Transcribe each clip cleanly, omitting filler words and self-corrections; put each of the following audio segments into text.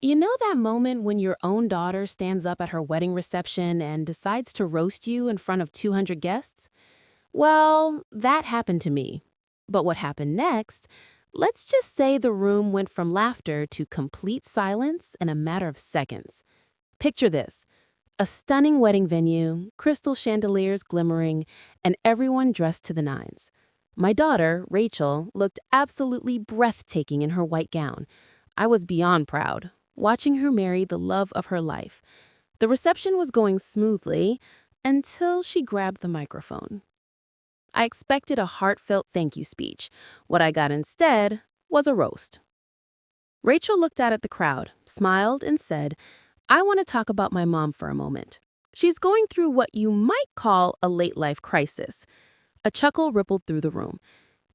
You know that moment when your own daughter stands up at her wedding reception and decides to roast you in front of 200 guests? Well, that happened to me. But what happened next? Let's just say the room went from laughter to complete silence in a matter of seconds. Picture this: a stunning wedding venue, crystal chandeliers glimmering, and everyone dressed to the nines. My daughter, Rachel, looked absolutely breathtaking in her white gown. I was beyond proud, watching her marry the love of her life. The reception was going smoothly until she grabbed the microphone. I expected a heartfelt thank you speech. What I got instead was a roast. Rachel looked out at the crowd, smiled, and said, "I want to talk about my mom for a moment. She's going through what you might call a late life crisis." A chuckle rippled through the room.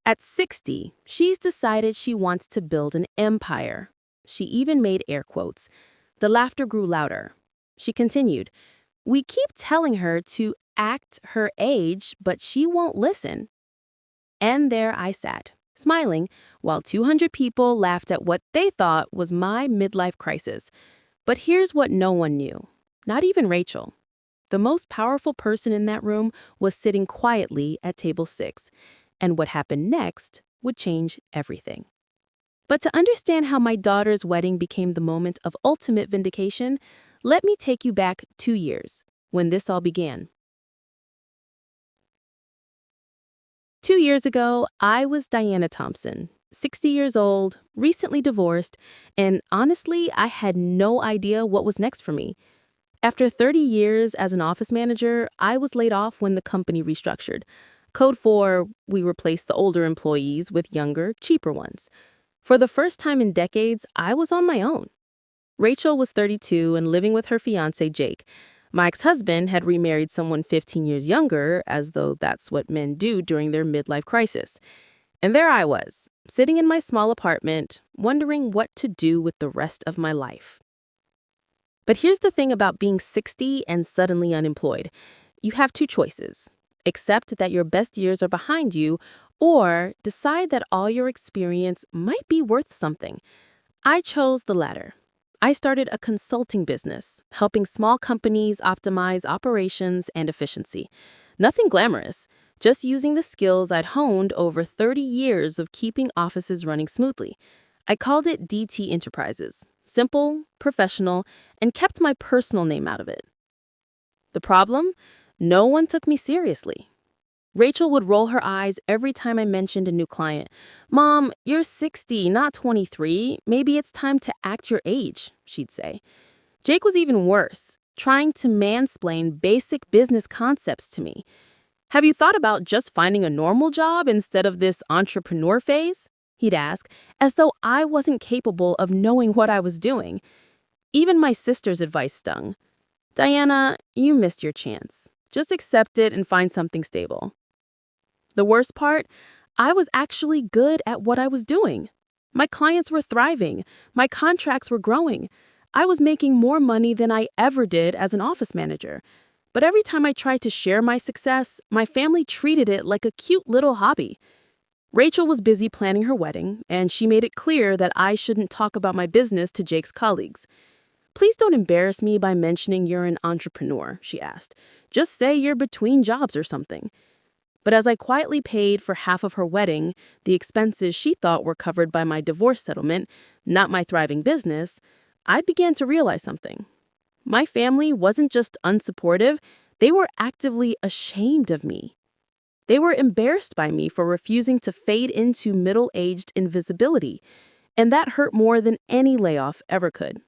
At 60, she's decided she wants to build an empire. She even made air quotes. The laughter grew louder. She continued, "We keep telling her to act her age, but she won't listen." And there I sat, smiling, while 200 people laughed at what they thought was my midlife crisis. But here's what no one knew, not even Rachel. The most powerful person in that room was sitting quietly at table 6, and what happened next would change everything. But to understand how my daughter's wedding became the moment of ultimate vindication, let me take you back 2 years, when this all began. 2 years ago, I was Diana Thompson, 60 years old, recently divorced, and honestly, I had no idea what was next for me. After 30 years as an office manager, I was laid off when the company restructured. Code for, we replaced the older employees with younger, cheaper ones. For the first time in decades, I was on my own. Rachel was 32 and living with her fiancé, Jake. My ex-husband had remarried someone 15 years younger, as though that's what men do during their midlife crisis. And there I was, sitting in my small apartment, wondering what to do with the rest of my life. But here's the thing about being 60 and suddenly unemployed. You have two choices: accept that your best years are behind you, or decide that all your experience might be worth something. I chose the latter. I started a consulting business, helping small companies optimize operations and efficiency. Nothing glamorous, just using the skills I'd honed over 30 years of keeping offices running smoothly. I called it DT Enterprises, simple, professional, and kept my personal name out of it. The problem? No one took me seriously. Rachel would roll her eyes every time I mentioned a new client. "Mom, you're 60, not 23. Maybe it's time to act your age," she'd say. Jake was even worse, trying to mansplain basic business concepts to me. "Have you thought about just finding a normal job instead of this entrepreneur phase?" he'd ask, as though I wasn't capable of knowing what I was doing. Even my sister's advice stung. "Diana, you missed your chance. Just accept it and find something stable." The worst part? I was actually good at what I was doing. My clients were thriving. My contracts were growing. I was making more money than I ever did as an office manager. But every time I tried to share my success, my family treated it like a cute little hobby. Rachel was busy planning her wedding, and she made it clear that I shouldn't talk about my business to Jake's colleagues. "Please don't embarrass me by mentioning you're an entrepreneur," she asked. "Just say you're between jobs or something." But as I quietly paid for half of her wedding, the expenses she thought were covered by my divorce settlement, not my thriving business, I began to realize something. My family wasn't just unsupportive, they were actively ashamed of me. They were embarrassed by me for refusing to fade into middle-aged invisibility, and that hurt more than any layoff ever could.